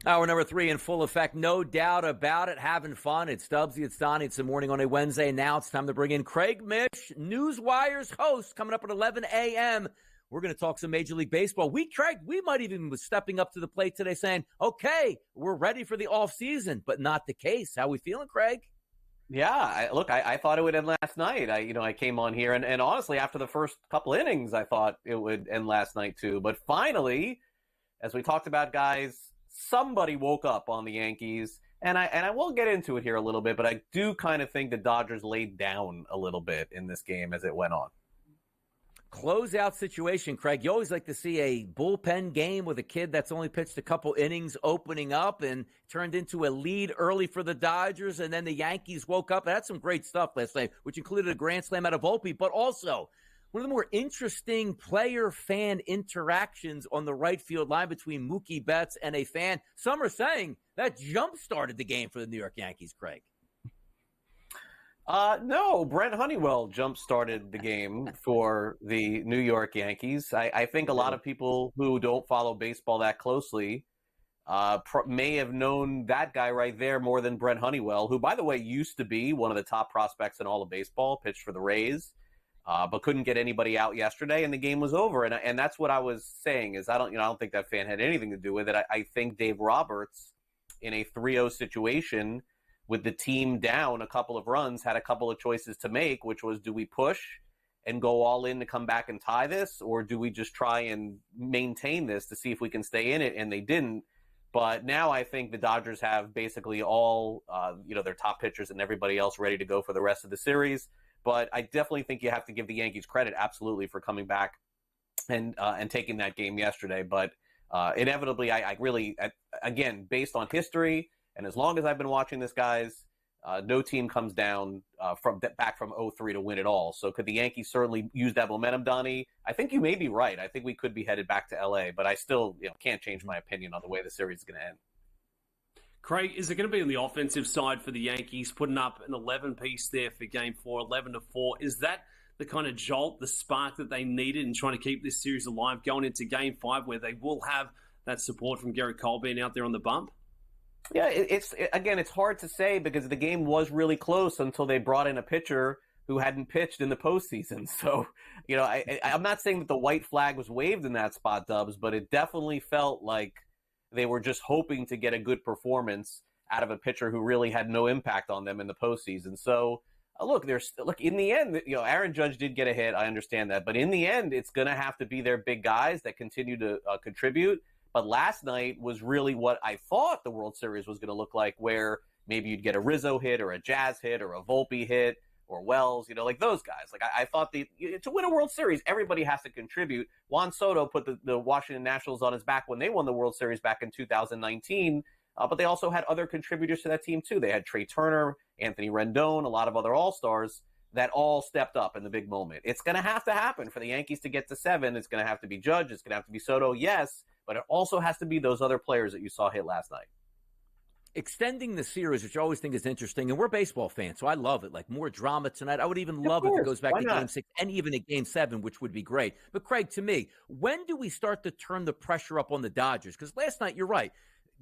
Hour number 3 in full effect. No doubt about it. Having fun. It's Stubbsy. It's Donnie. It's the morning on a Wednesday. Now it's time to bring in Craig Mish, Newswire's host, coming up at 11 a.m. We're going to talk some Major League Baseball. Craig, we might even be stepping up to the plate today saying, okay, we're ready for the offseason, but not the case. How we feeling, Craig? Yeah, I thought it would end last night. I came on here, and honestly, after the first couple innings, I thought it would end last night too. But finally, as we talked about, guys, somebody woke up on the Yankees, and I will get into it here a little bit, but I do kind of think the Dodgers laid down a little bit in this game as it went on. Closeout situation, Craig. You always like to see a bullpen game with a kid that's only pitched a couple innings opening up and turned into a lead early for the Dodgers, and then the Yankees woke up. Had some great stuff last night, which included a grand slam out of Volpe, but also one of the more interesting player-fan interactions on the right field line between Mookie Betts and a fan. Some are saying that jump-started the game for the New York Yankees, Craig. No, Brent Honeywell jump-started the game for the New York Yankees. I think a lot of people who don't follow baseball that closely may have known that guy right there more than Brent Honeywell, who, by the way, used to be one of the top prospects in all of baseball, pitched for the Rays, but couldn't get anybody out yesterday, and the game was over. And that's what I was saying is I don't think that fan had anything to do with it. I think Dave Roberts, in a 3-0 situation, with the team down a couple of runs, had a couple of choices to make, which was, do we push and go all in to come back and tie this, or do we just try and maintain this to see if we can stay in it? And they didn't. But now I think the Dodgers have basically all, their top pitchers and everybody else ready to go for the rest of the series. But I definitely think you have to give the Yankees credit, absolutely, for coming back and taking that game yesterday. But inevitably, I really, again, based on history, and as long as I've been watching this, guys, no team comes down back from 0-3 to win it all. So could the Yankees certainly use that momentum, Donnie? I think you may be right. I think we could be headed back to L.A., but I still can't change my opinion on the way the series is going to end. Craig, is it going to be on the offensive side for the Yankees, putting up an 11-piece there for Game 4, 11-4? Is that the kind of jolt, the spark that they needed in trying to keep this series alive going into Game 5, where they will have that support from Gerrit Cole being out there on the bump? Yeah, it's hard to say because the game was really close until they brought in a pitcher who hadn't pitched in the postseason. So, I'm not saying that the white flag was waved in that spot, Dubs, but it definitely felt like they were just hoping to get a good performance out of a pitcher who really had no impact on them in the postseason. So, look, in the end, Aaron Judge did get a hit. I understand that. But in the end, it's going to have to be their big guys that continue to contribute. But last night was really what I thought the World Series was going to look like, where maybe you'd get a Rizzo hit or a Jazz hit or a Volpe hit or Wells, like those guys. Like I thought to win a World Series, everybody has to contribute. Juan Soto put the Washington Nationals on his back when they won the World Series back in 2019, but they also had other contributors to that team too. They had Trey Turner, Anthony Rendon, a lot of other All-Stars that all stepped up in the big moment. It's going to have to happen for the Yankees to get to 7. It's going to have to be Judge. It's going to have to be Soto, yes. But it also has to be those other players that you saw hit last night. Extending the series, which I always think is interesting, and we're baseball fans, so I love it. Like more drama tonight. I would even love if it goes back to Game 6 and even at Game 7, which would be great. But Craig, to me, when do we start to turn the pressure up on the Dodgers? Because last night, you're right.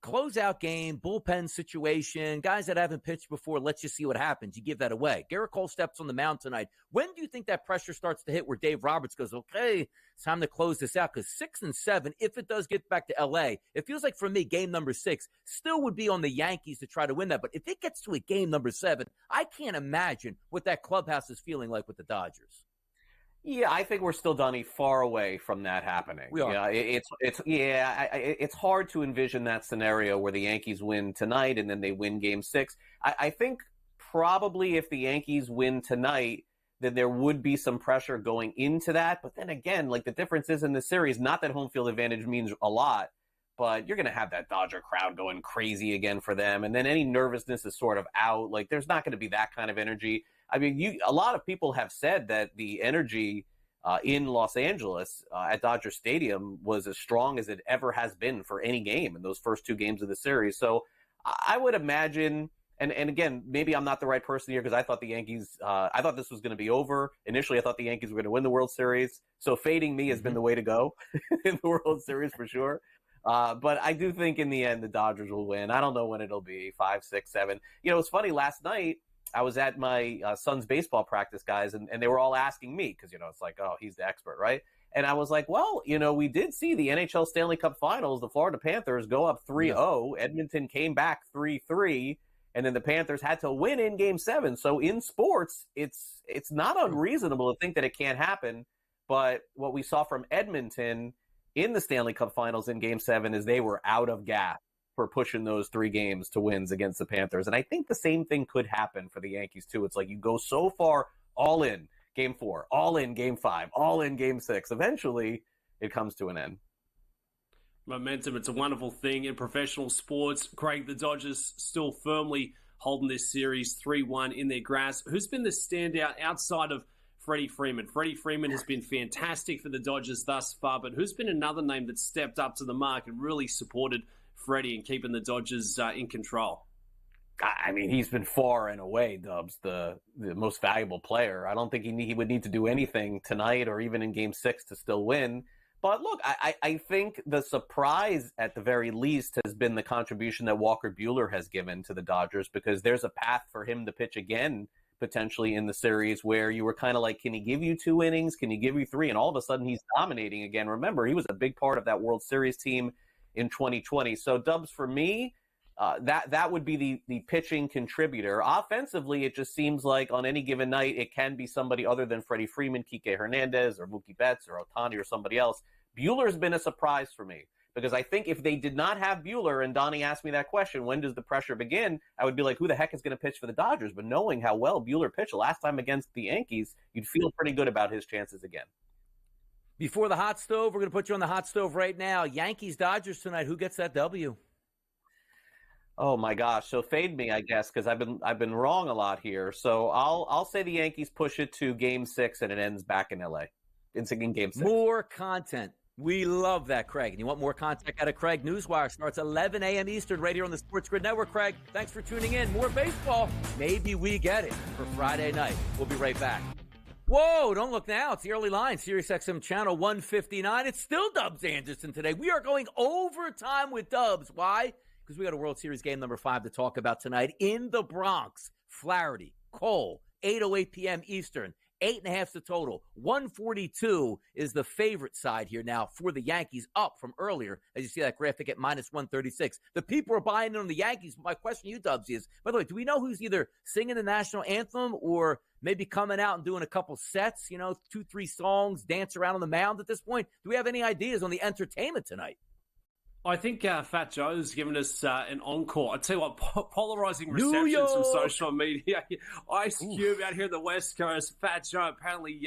Closeout game, bullpen situation, guys that haven't pitched before, let's just see what happens. You give that away. Gerrit Cole steps on the mound tonight. When do you think that pressure starts to hit where Dave Roberts goes, okay, it's time to close this out? Because 6 and 7, if it does get back to L.A., it feels like for me, game number 6 still would be on the Yankees to try to win that. But if it gets to a game number 7, I can't imagine what that clubhouse is feeling like with the Dodgers. Yeah, I think we're still, Donnie, far away from that happening. We are. It's hard to envision that scenario where the Yankees win tonight and then they win Game 6. I think probably if the Yankees win tonight, then there would be some pressure going into that. But then again, like the difference is in the series, not that home field advantage means a lot, but you're going to have that Dodger crowd going crazy again for them. And then any nervousness is sort of out. Like there's not going to be that kind of energy. I mean, a lot of people have said that the energy in Los Angeles at Dodger Stadium was as strong as it ever has been for any game in those first 2 games of the series. So I would imagine, and again, maybe I'm not the right person here because I thought the Yankees, I thought this was going to be over. Initially, I thought the Yankees were going to win the World Series. So fading me has been the way to go in the World Series for sure. But I do think in the end the Dodgers will win. I don't know when it'll be, 5, 6, 7. You know, it's funny, last night I was at my son's baseball practice, guys, and they were all asking me because, you know, it's like, oh, he's the expert, right? And I was like, well, you know, we did see the NHL Stanley Cup Finals, the Florida Panthers go up 3-0. Edmonton came back 3-3, and then the Panthers had to win in Game 7. So in sports, it's not unreasonable to think that it can't happen. But what we saw from Edmonton in the Stanley Cup Finals in Game 7 is they were out of gas for pushing those 3 games to wins against the Panthers. And I think the same thing could happen for the Yankees, too. It's like you go so far all in Game 4, all in Game 5, all in Game 6. Eventually, it comes to an end. Momentum, it's a wonderful thing in professional sports. Craig, the Dodgers still firmly holding this series 3-1 in their grasp. Who's been the standout outside of Freddie Freeman? Freddie Freeman has been fantastic for the Dodgers thus far, but who's been another name that stepped up to the mark and really supported Freddie and keeping the Dodgers in control? I mean, he's been far and away, Dubs, the most valuable player. I don't think he would need to do anything tonight or even in Game 6 to still win. But look, I think the surprise at the very least has been the contribution that Walker Bueller has given to the Dodgers, because there's a path for him to pitch again potentially in the series where you were kind of like, can he give you 2 innings? Can he give you 3? And all of a sudden he's dominating again. Remember, he was a big part of that World Series team in 2020. So Dubs, for me, that would be the pitching contributor. Offensively, it just seems like on any given night, it can be somebody other than Freddie Freeman, Kike Hernandez, or Mookie Betts, or Ohtani, or somebody else. Bueller's been a surprise for me, because I think if they did not have Bueller, and Donnie asked me that question, when does the pressure begin? I would be like, who the heck is going to pitch for the Dodgers? But knowing how well Bueller pitched last time against the Yankees, you'd feel pretty good about his chances again. Before the hot stove, we're going to put you on the hot stove right now. Yankees-Dodgers tonight. Who gets that W? Oh my gosh! So fade me, I guess, because I've been wrong a lot here. So I'll say the Yankees push it to Game 6 and it ends back in LA. It's in Game 6. More content. We love that, Craig. And you want more content out of Craig? Newswire starts 11 a.m. Eastern right here on the SportsGrid Network. Craig, thanks for tuning in. More baseball. Maybe we get it for Friday night. We'll be right back. Whoa, don't look now. It's the early line, SiriusXM channel 159. It's still Dubs Anderson today. We are going overtime with Dubs. Why? Because we got a World Series game number 5 to talk about tonight in the Bronx. Flaherty, Cole, 8:08 p.m. Eastern. 8.5 the total. 142 is the favorite side here now for the Yankees, up from earlier, as you see that graphic at minus 136. The people are buying in on the Yankees. My question to you, Dubs, is, by the way, do we know who's either singing the national anthem or maybe coming out and doing a couple sets, 2-3 songs, dance around on the mound at this point? Do we have any ideas on the entertainment tonight? I think Fat Joe's given us an encore. I tell you what, polarizing receptions from social media. Ice Cube out here in the West Coast. Fat Joe, apparently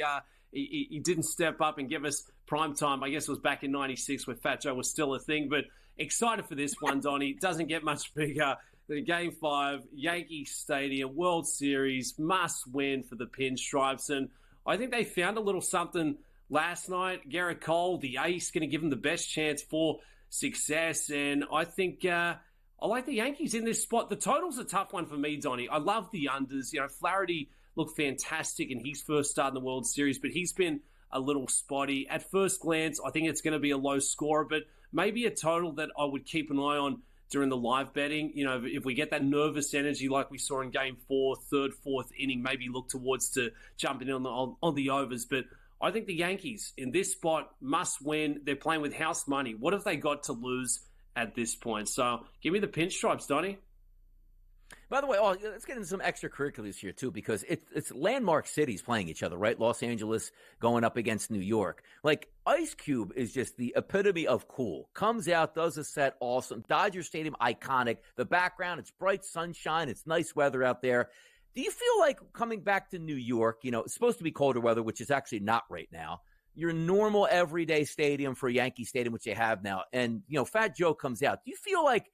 he didn't step up and give us prime time. I guess it was back in '96 where Fat Joe was still a thing. But excited for this one, Donnie. It doesn't get much bigger. The Game 5, Yankee Stadium, World Series, must win for the Pinstripes. And I think they found a little something last night. Garrett Cole, the ace, going to give them the best chance for success, and I think I like the Yankees in this spot. The total's a tough one for me, Donnie. I love the unders. Flaherty looked fantastic in his first start in the World Series, but he's been a little spotty. At first glance, I think it's going to be a low score, but maybe a total that I would keep an eye on during the live betting. If we get that nervous energy like we saw in Game 4, third, fourth inning, maybe look towards to jumping in on the overs, but I think the Yankees in this spot must win. They're playing with house money. What have they got to lose at this point? So give me the Pinstripes, Donnie. By the way, let's get into some extracurriculars here, too, because it's landmark cities playing each other, right? Los Angeles going up against New York. Like, Ice Cube is just the epitome of cool. Comes out, does a set, awesome. Dodger Stadium, iconic. The background, it's bright sunshine. It's nice weather out there. Do you feel like coming back to New York, it's supposed to be colder weather, which is actually not right now, your normal everyday stadium for Yankee Stadium, which they have now, and, Fat Joe comes out. Do you feel like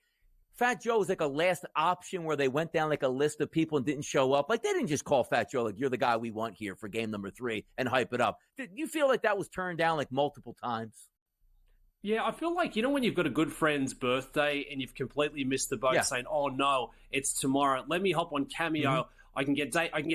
Fat Joe was like a last option where they went down like a list of people and didn't show up? Like, they didn't just call Fat Joe, like, you're the guy we want here for game number 3 and hype it up. Do you feel like that was turned down like multiple times? Yeah, I feel like, when you've got a good friend's birthday and you've completely missed the boat saying, oh, no, it's tomorrow. Let me hop on Cameo. Mm-hmm. I can get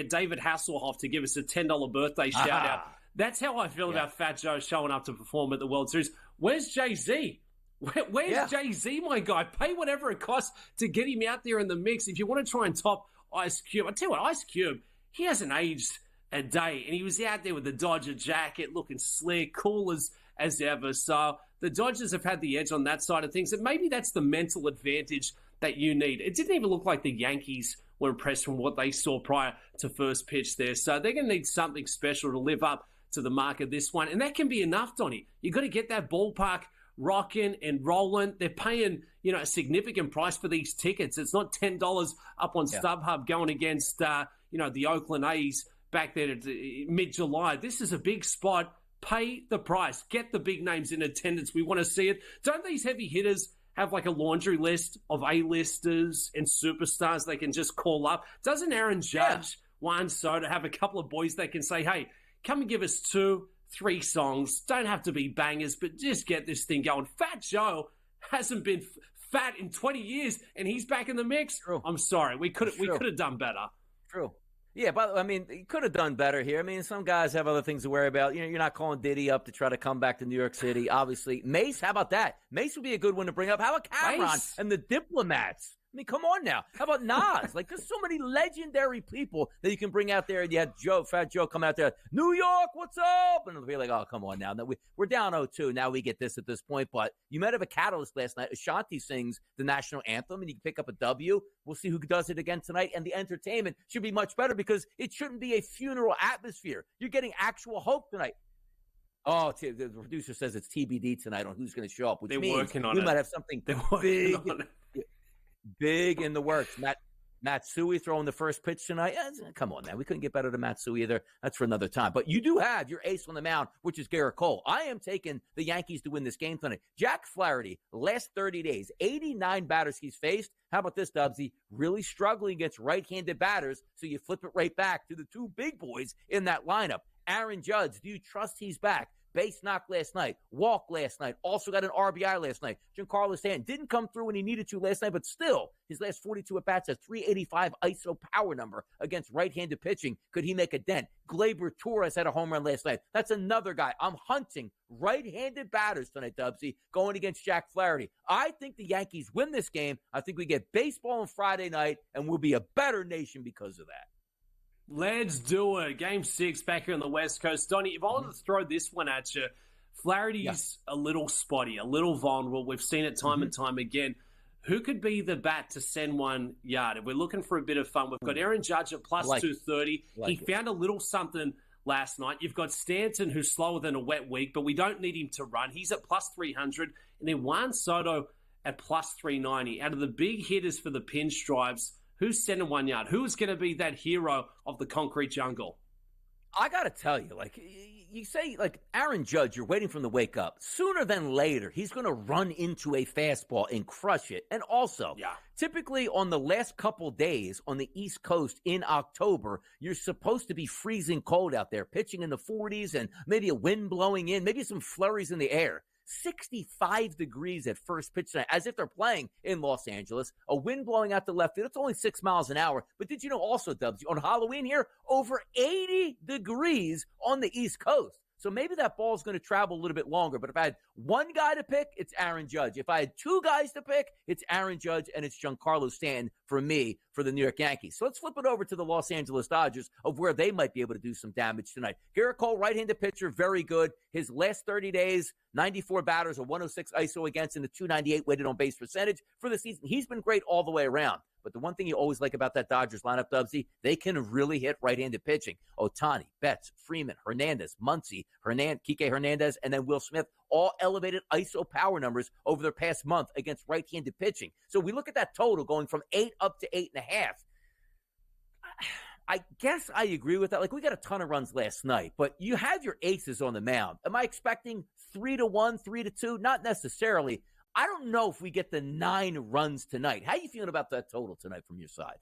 David Hasselhoff to give us a $10 birthday shout-out. That's how I feel about Fat Joe showing up to perform at the World Series. Where's Jay-Z? Where's Jay-Z, my guy? Pay whatever it costs to get him out there in the mix. If you want to try and top Ice Cube, I tell you what, Ice Cube, he hasn't aged a day, and he was out there with the Dodger jacket, looking slick, cool as ever. So the Dodgers have had the edge on that side of things, and maybe that's the mental advantage that you need. It didn't even look like the Yankees were impressed from what they saw prior to first pitch there. So they're going to need something special to live up to the mark of this one, and that can be enough, Donnie. You've got to get that ballpark rocking and rolling. They're paying, a significant price for these tickets. It's not $10 up on StubHub going against, the Oakland A's back there at mid-July. This is a big spot. Pay the price. Get the big names in attendance. We want to see it. Don't these heavy hitters have like a laundry list of A-listers and superstars they can just call up? Doesn't Aaron Judge, Juan Soto have a couple of boys that can say, hey, come and give us 2-3 songs. Don't have to be bangers, but just get this thing going. Fat Joe hasn't been fat in 20 years, and he's back in the mix. True. I'm sorry. We could have done better. True. Yeah, but you could have done better here. Some guys have other things to worry about. You're not calling Diddy up to try to come back to New York City, obviously. Mace, how about that? Mace would be a good one to bring up. How about Cameron and the Diplomats? Come on now. How about Nas? There's so many legendary people that you can bring out there. And you had Fat Joe come out there, New York, what's up? And it'll be like, oh, come on now. We're down 0-2. Now we get this at this point. But you might have a catalyst last night. Ashanti sings the national anthem, and you can pick up a W. We'll see who does it again tonight. And the entertainment should be much better because it shouldn't be a funeral atmosphere. You're getting actual hope tonight. Oh, the producer says it's TBD tonight on who's going to show up, which They're means working on we it. might have something big in the works. Matsui throwing the first pitch tonight. Come on, man. We couldn't get better than Matsui either. That's for another time. But you do have your ace on the mound, which is Garrett Cole. I am taking the Yankees to win this game tonight. Jack Flaherty, last 30 days, 89 batters he's faced. How about this, Dubsy? Really struggling against right-handed batters, so you flip it right back to the two big boys in that lineup. Aaron Judge, do you trust he's back? Base knock last night, walk last night, also got an RBI last night. Giancarlo Stanton didn't come through when he needed to last night, but still, his last 42 at-bats, a 385 ISO power number against right-handed pitching. Could he make a dent? Gleyber Torres had a home run last night. That's another guy. I'm hunting right-handed batters tonight, Dubsy, going against Jack Flaherty. I think the Yankees win this game. I think we get baseball on Friday night, and we'll be a better nation because of that. Let's do it. Game 6 back here on the West Coast. Donnie, if I wanted to throw this one at you, Flaherty's a little spotty, a little vulnerable. We've seen it time and time again. Who could be the bat to send 1 yard? If we're looking for a bit of fun, we've got Aaron Judge at plus 230. He found a little something last night. You've got Stanton, who's slower than a wet week, but we don't need him to run. He's at plus 300. And then Juan Soto at plus 390. Out of the big hitters for the Pinstripes, who's sending 1 yard? Who is going to be that hero of the concrete jungle? I got to tell you, you say, Aaron Judge, you're waiting for him to wake up. Sooner than later, he's going to run into a fastball and crush it. And also, typically on the last couple days on the East Coast in October, you're supposed to be freezing cold out there, pitching in the 40s and maybe a wind blowing in, maybe some flurries in the air. 65 degrees at first pitch tonight, as if they're playing in Los Angeles. A wind blowing out the left field. It's only 6 miles an hour. But did you know also, Dubs, on Halloween here, over 80 degrees on the East Coast. So maybe that ball's going to travel a little bit longer. But if I had one guy to pick, it's Aaron Judge. If I had two guys to pick, it's Aaron Judge and it's Giancarlo Stanton for me for the New York Yankees. So let's flip it over to the Los Angeles Dodgers of where they might be able to do some damage tonight. Garrett Cole, right-handed pitcher, very good. His last 30 days, 94 batters, a 106 ISO against, and a 298 weighted on base percentage for the season. He's been great all the way around. But the one thing you always like about that Dodgers lineup, Dubsy, they can really hit right-handed pitching. Ohtani, Betts, Freeman, Hernandez, Muncy, Kike Hernandez, and then Will Smith, all elevated ISO power numbers over their past month against right-handed pitching. So we look at that total going from 8 up to 8.5. I guess I agree with that. We got a ton of runs last night, but you have your aces on the mound. Am I expecting 3-1, 3-2? Not necessarily. I don't know if we get the 9 runs tonight. How are you feeling about that total tonight from your side?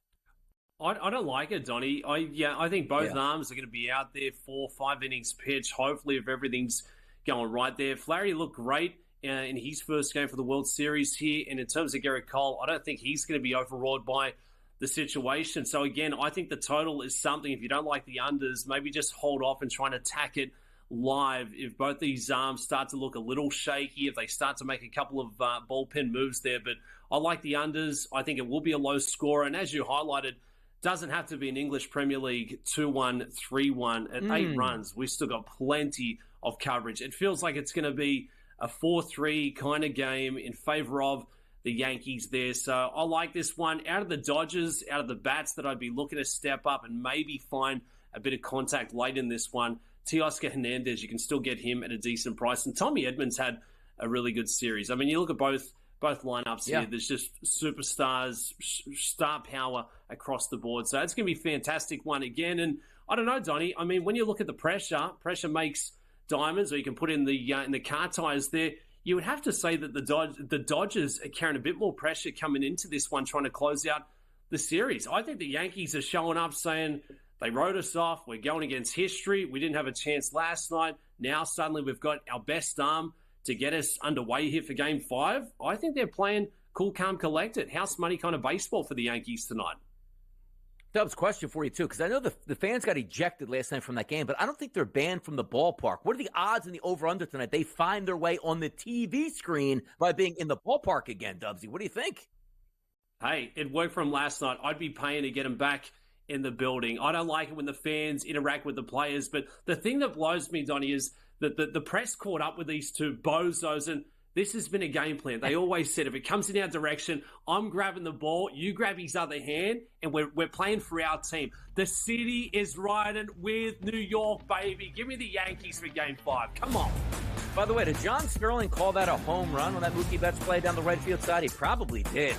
I don't like it, Donnie. I think both arms are going to be out there 4-5 innings pitch. Hopefully, if everything's going right there. Flaherty looked great in his first game for the World Series here. And in terms of Garrett Cole, I don't think he's going to be overawed by the situation. So again, I think the total is something. If you don't like the unders, maybe just hold off and try and attack it live if both these arms start to look a little shaky, if they start to make a couple of bullpen moves there. But I like the unders. I think it will be a low scorer. And as you highlighted, doesn't have to be an English Premier League 2-1, 3-1 at 8 runs. We've still got plenty of coverage. It feels like it's going to be a 4-3 kind of game in favor of the Yankees there. So I like this one. Out of the Dodgers, out of the bats that I'd be looking to step up and maybe find a bit of contact late in this one, Teoscar Hernandez, you can still get him at a decent price. And Tommy Edmonds had a really good series. I mean, you look at both lineups here. There's just superstars, star power across the board. So it's going to be a fantastic one again. And I don't know, Donnie. I mean, when you look at the pressure makes diamonds, or you can put in the car tires there. You would have to say that the Dodgers are carrying a bit more pressure coming into this one, trying to close out the series. I think the Yankees are showing up saying they wrote us off. We're going against history. We didn't have a chance last night. Now suddenly we've got our best arm to get us underway here for Game 5. I think they're playing cool, calm, collected, house money kind of baseball for the Yankees tonight. Dubs, question for you, too, because I know the fans got ejected last night from that game, but I don't think they're banned from the ballpark. What are the odds in the over-under tonight? They find their way on the TV screen by being in the ballpark again, Dubsy. What do you think? Hey, it worked for them last night. I'd be paying to get them back in the building. I don't like it when the fans interact with the players, but the thing that blows me, Donnie, is that the press caught up with these two bozos, and this has been a game plan. They always said, if it comes in our direction, I'm grabbing the ball, you grab his other hand, and we're playing for our team. The city is riding with New York, baby. Give me the Yankees for Game 5. Come on. By the way, did John Sterling call that a home run when that Mookie Betts play down the right field side? He probably did.